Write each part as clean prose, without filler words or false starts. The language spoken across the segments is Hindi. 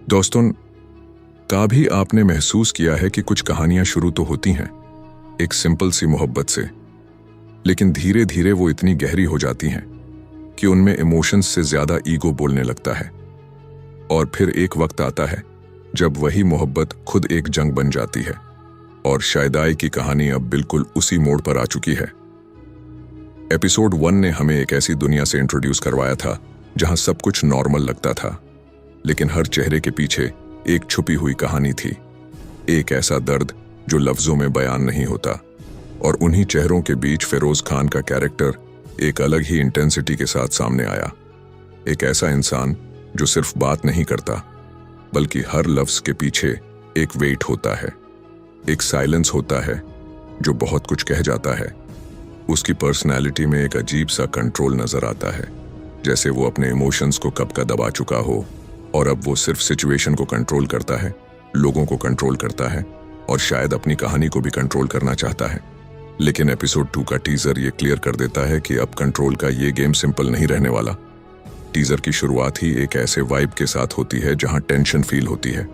दोस्तों, कभी आपने महसूस किया है कि कुछ कहानियां शुरू तो होती हैं एक सिंपल सी मोहब्बत से, लेकिन धीरे धीरे वो इतनी गहरी हो जाती हैं कि उनमें इमोशंस से ज्यादा ईगो बोलने लगता है। और फिर एक वक्त आता है जब वही मोहब्बत खुद एक जंग बन जाती है। और शायदाई की कहानी अब बिल्कुल उसी मोड़ पर आ चुकी है। एपिसोड 1 ने हमें एक ऐसी दुनिया से इंट्रोड्यूस करवाया था जहां सब कुछ नॉर्मल लगता था, लेकिन हर चेहरे के पीछे एक छुपी हुई कहानी थी। एक ऐसा दर्द जो लफ्जों में बयान नहीं होता। और उन्हीं चेहरों के बीच फिरोज खान का कैरेक्टर एक अलग ही इंटेंसिटी के साथ सामने आया। एक ऐसा इंसान जो सिर्फ बात नहीं करता, बल्कि हर लफ्ज के पीछे एक वेट होता है, एक साइलेंस होता है जो बहुत कुछ कह जाता है। उसकी पर्सनैलिटी में एक अजीब सा कंट्रोल नजर आता है, जैसे वो अपने इमोशंस को कब का दबा चुका हो और अब वो सिर्फ सिचुएशन को कंट्रोल करता है, लोगों को कंट्रोल करता है और शायद अपनी कहानी को भी कंट्रोल करना चाहता है। लेकिन एपिसोड 2 का टीजर ये क्लियर कर देता है कि अब कंट्रोल का ये गेम सिंपल नहीं रहने वाला। टीजर की शुरुआत ही एक ऐसे वाइब के साथ होती है जहां टेंशन फील होती है।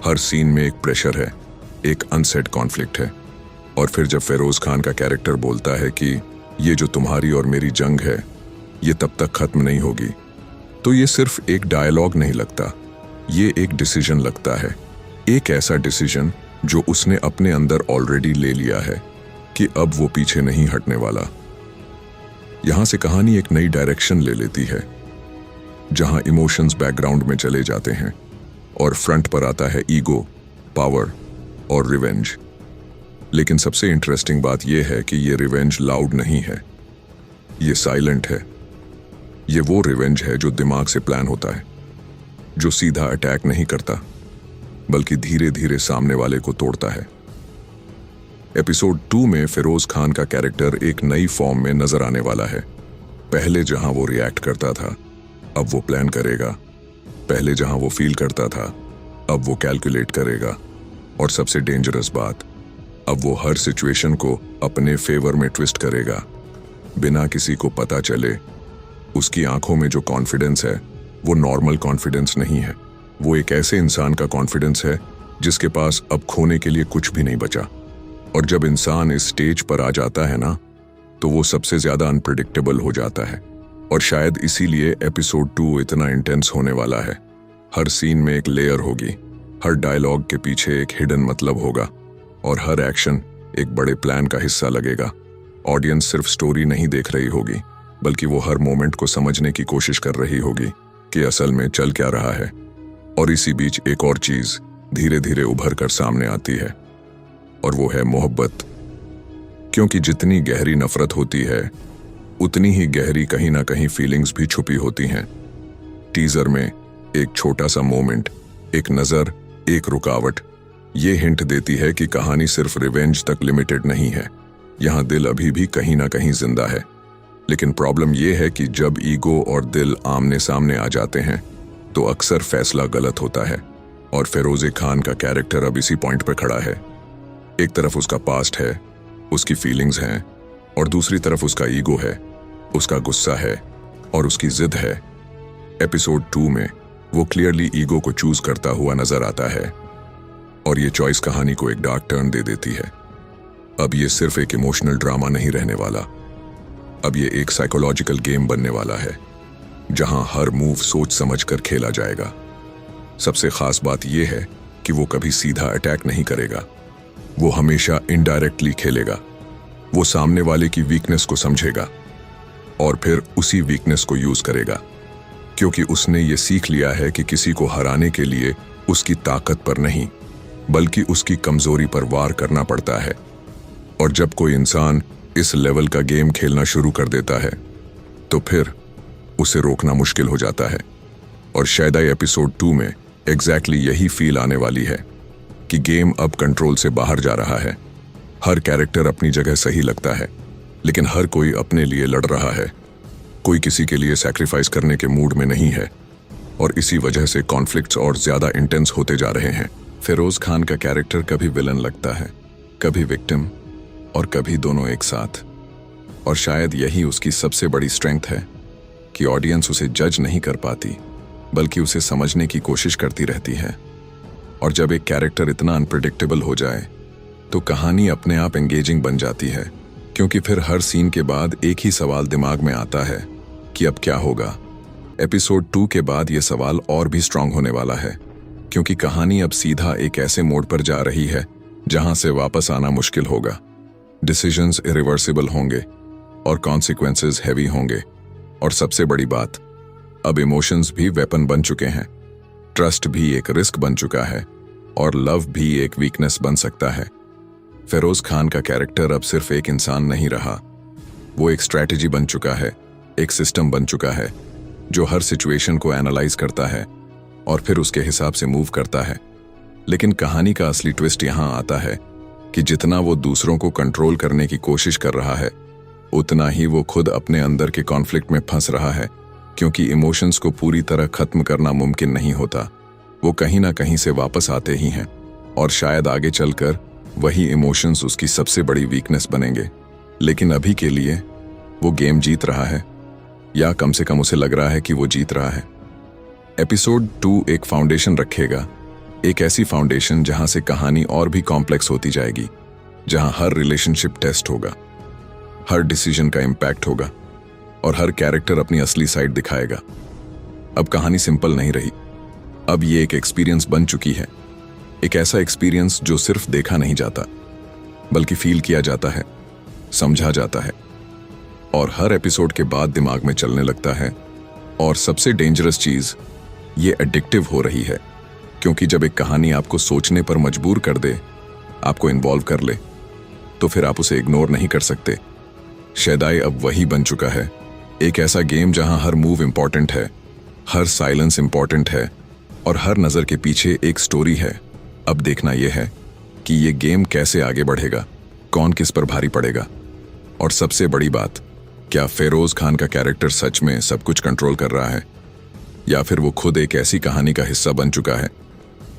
हर सीन में एक प्रेशर है, एक अनसेट कॉन्फ्लिक्ट है। और फिर जब फिरोज खान का कैरेक्टर बोलता है कि ये जो तुम्हारी और मेरी जंग है, ये तब तक खत्म नहीं होगी, तो ये सिर्फ एक डायलॉग नहीं लगता, ये एक डिसीजन लगता है। एक ऐसा डिसीजन जो उसने अपने अंदर ऑलरेडी ले लिया है कि अब वो पीछे नहीं हटने वाला। यहां से कहानी एक नई डायरेक्शन ले लेती है, जहां इमोशंस बैकग्राउंड में चले जाते हैं और फ्रंट पर आता है ईगो, पावर और रिवेंज। लेकिन सबसे इंटरेस्टिंग बात यह है कि ये रिवेंज लाउड नहीं है, ये साइलेंट है। ये वो रिवेंज है जो दिमाग से प्लान होता है, जो सीधा अटैक नहीं करता, बल्कि धीरे धीरे सामने वाले को तोड़ता है। एपिसोड 2 में फिरोज खान का कैरेक्टर एक नई फॉर्म में नजर आने वाला है। पहले जहां वो रिएक्ट करता था, अब वो प्लान करेगा। पहले जहां वो फील करता था, अब वो कैलकुलेट करेगा। और सबसे डेंजरस बात, अब वो हर सिचुएशन को अपने फेवर में ट्विस्ट करेगा, बिना किसी को पता चले। उसकी आंखों में जो कॉन्फिडेंस है वो नॉर्मल कॉन्फिडेंस नहीं है, वो एक ऐसे इंसान का कॉन्फिडेंस है जिसके पास अब खोने के लिए कुछ भी नहीं बचा। और जब इंसान इस स्टेज पर आ जाता है ना, तो वो सबसे ज्यादा अनप्रिडिक्टेबल हो जाता है। और शायद इसीलिए एपिसोड 2 इतना इंटेंस होने वाला है। हर सीन में एक लेयर होगी, हर डायलॉग के पीछे एक हिडन मतलब होगा और हर एक्शन एक बड़े प्लान का हिस्सा लगेगा। ऑडियंस सिर्फ स्टोरी नहीं देख रही होगी, बल्कि वो हर मोमेंट को समझने की कोशिश कर रही होगी कि असल में चल क्या रहा है। और इसी बीच एक और चीज धीरे धीरे उभर कर सामने आती है, और वो है मोहब्बत। क्योंकि जितनी गहरी नफरत होती है, उतनी ही गहरी कहीं ना कहीं फीलिंग्स भी छुपी होती हैं। टीजर में एक छोटा सा मोमेंट, एक नजर, एक रुकावट, ये हिंट देती है कि कहानी सिर्फ रिवेंज तक लिमिटेड नहीं है। यहां दिल अभी भी कहीं ना कहीं जिंदा है। लेकिन प्रॉब्लम यह है कि जब ईगो और दिल आमने सामने आ जाते हैं, तो अक्सर फैसला गलत होता है। और फिरोज खान का कैरेक्टर अब इसी पॉइंट पर खड़ा है। एक तरफ उसका पास्ट है, उसकी फीलिंग्स हैं, और दूसरी तरफ उसका ईगो है, उसका गुस्सा है और उसकी जिद है। एपिसोड 2 में वो क्लियरली ईगो को चूज करता हुआ नजर आता है, और ये चॉइस कहानी को एक डार्क टर्न दे देती है। अब ये सिर्फ एक इमोशनल ड्रामा नहीं रहने वाला, अब ये एक साइकोलॉजिकल गेम बनने वाला है, जहां हर मूव सोच समझकर खेला जाएगा। सबसे खास बात यह है कि वो कभी सीधा अटैक नहीं करेगा, वो हमेशा इनडायरेक्टली खेलेगा। वो सामने वाले की वीकनेस को समझेगा और फिर उसी वीकनेस को यूज करेगा, क्योंकि उसने ये सीख लिया है कि किसी को हराने के लिए उसकी ताकत पर नहीं, बल्कि उसकी कमजोरी पर वार करना पड़ता है। और जब कोई इंसान इस लेवल का गेम खेलना शुरू कर देता है, तो फिर उसे रोकना मुश्किल हो जाता है। और शायद एपिसोड 2 में एग्जैक्टली यही फील आने वाली है कि गेम अब कंट्रोल से बाहर जा रहा है। हर कैरेक्टर अपनी जगह सही लगता है, लेकिन हर कोई अपने लिए लड़ रहा है। कोई किसी के लिए सैक्रिफाइस करने के मूड में नहीं है, और इसी वजह से कॉन्फ्लिक्ट्स और ज्यादा इंटेंस होते जा रहे हैं। फिरोज खान का कैरेक्टर कभी विलन लगता है, कभी विक्टिम, और कभी दोनों एक साथ। और शायद यही उसकी सबसे बड़ी स्ट्रेंथ है कि ऑडियंस उसे जज नहीं कर पाती, बल्कि उसे समझने की कोशिश करती रहती है। और जब एक कैरेक्टर इतना अनप्रिडिक्टेबल हो जाए तो कहानी अपने आप एंगेजिंग बन जाती है, क्योंकि फिर हर सीन के बाद एक ही सवाल दिमाग में आता है कि अब क्या होगा। एपिसोड 2 के बाद यह सवाल और भी स्ट्रांग होने वाला है, क्योंकि कहानी अब सीधा एक ऐसे मोड़ पर जा रही है जहां से वापस आना मुश्किल होगा। डिसीजंस इरिवर्सिबल होंगे और कॉन्सिक्वेंसेस हैवी होंगे। और सबसे बड़ी बात, अब इमोशंस भी वेपन बन चुके हैं। ट्रस्ट भी एक रिस्क बन चुका है और लव भी एक वीकनेस बन सकता है। फेरोज खान का कैरेक्टर अब सिर्फ एक इंसान नहीं रहा, वो एक स्ट्रैटेजी बन चुका है, एक सिस्टम बन चुका है जो हर सिचुएशन को एनालाइज करता है और फिर उसके हिसाब से मूव करता है। लेकिन कहानी का असली ट्विस्ट यहां आता है कि जितना वो दूसरों को कंट्रोल करने की कोशिश कर रहा है, उतना ही वो खुद अपने अंदर के कॉन्फ्लिक्ट में फंस रहा है, क्योंकि इमोशंस को पूरी तरह खत्म करना मुमकिन नहीं होता। वो कहीं ना कहीं से वापस आते ही हैं और शायद आगे चलकर वही इमोशंस उसकी सबसे बड़ी वीकनेस बनेंगे। लेकिन अभी के लिए वो गेम जीत रहा है, या कम से कम उसे लग रहा है कि वो जीत रहा है। एपिसोड 2 एक फाउंडेशन रखेगा, एक ऐसी फाउंडेशन जहां से कहानी और भी कॉम्प्लेक्स होती जाएगी, जहां हर रिलेशनशिप टेस्ट होगा, हर डिसीजन का इम्पैक्ट होगा और हर कैरेक्टर अपनी असली साइड दिखाएगा। अब कहानी सिंपल नहीं रही, अब ये एक एक्सपीरियंस बन चुकी है। एक ऐसा एक्सपीरियंस जो सिर्फ देखा नहीं जाता, बल्कि फील किया जाता है, समझा जाता है और हर एपिसोड के बाद दिमाग में चलने लगता है। और सबसे डेंजरस चीज, ये एडिक्टिव हो रही है, क्योंकि जब एक कहानी आपको सोचने पर मजबूर कर दे, आपको इन्वॉल्व कर ले, तो फिर आप उसे इग्नोर नहीं कर सकते। शेदाई अब वही बन चुका है, एक ऐसा गेम जहां हर मूव इंपॉर्टेंट है, हर साइलेंस इंपॉर्टेंट है और हर नजर के पीछे एक स्टोरी है। अब देखना यह है कि ये गेम कैसे आगे बढ़ेगा, कौन किस पर भारी पड़ेगा और सबसे बड़ी बात, क्या फेरोज खान का कैरेक्टर सच में सब कुछ कंट्रोल कर रहा है, या फिर वो खुद एक ऐसी कहानी का हिस्सा बन चुका है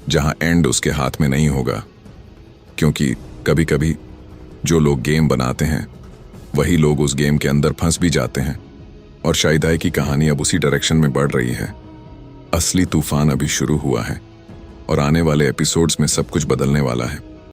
जहां एंड उसके हाथ में नहीं होगा। क्योंकि कभी कभी जो लोग गेम बनाते हैं वही लोग उस गेम के अंदर फंस भी जाते हैं। और शायद की कहानी अब उसी डायरेक्शन में बढ़ रही है। असली तूफान अभी शुरू हुआ है और आने वाले एपिसोड्स में सब कुछ बदलने वाला है।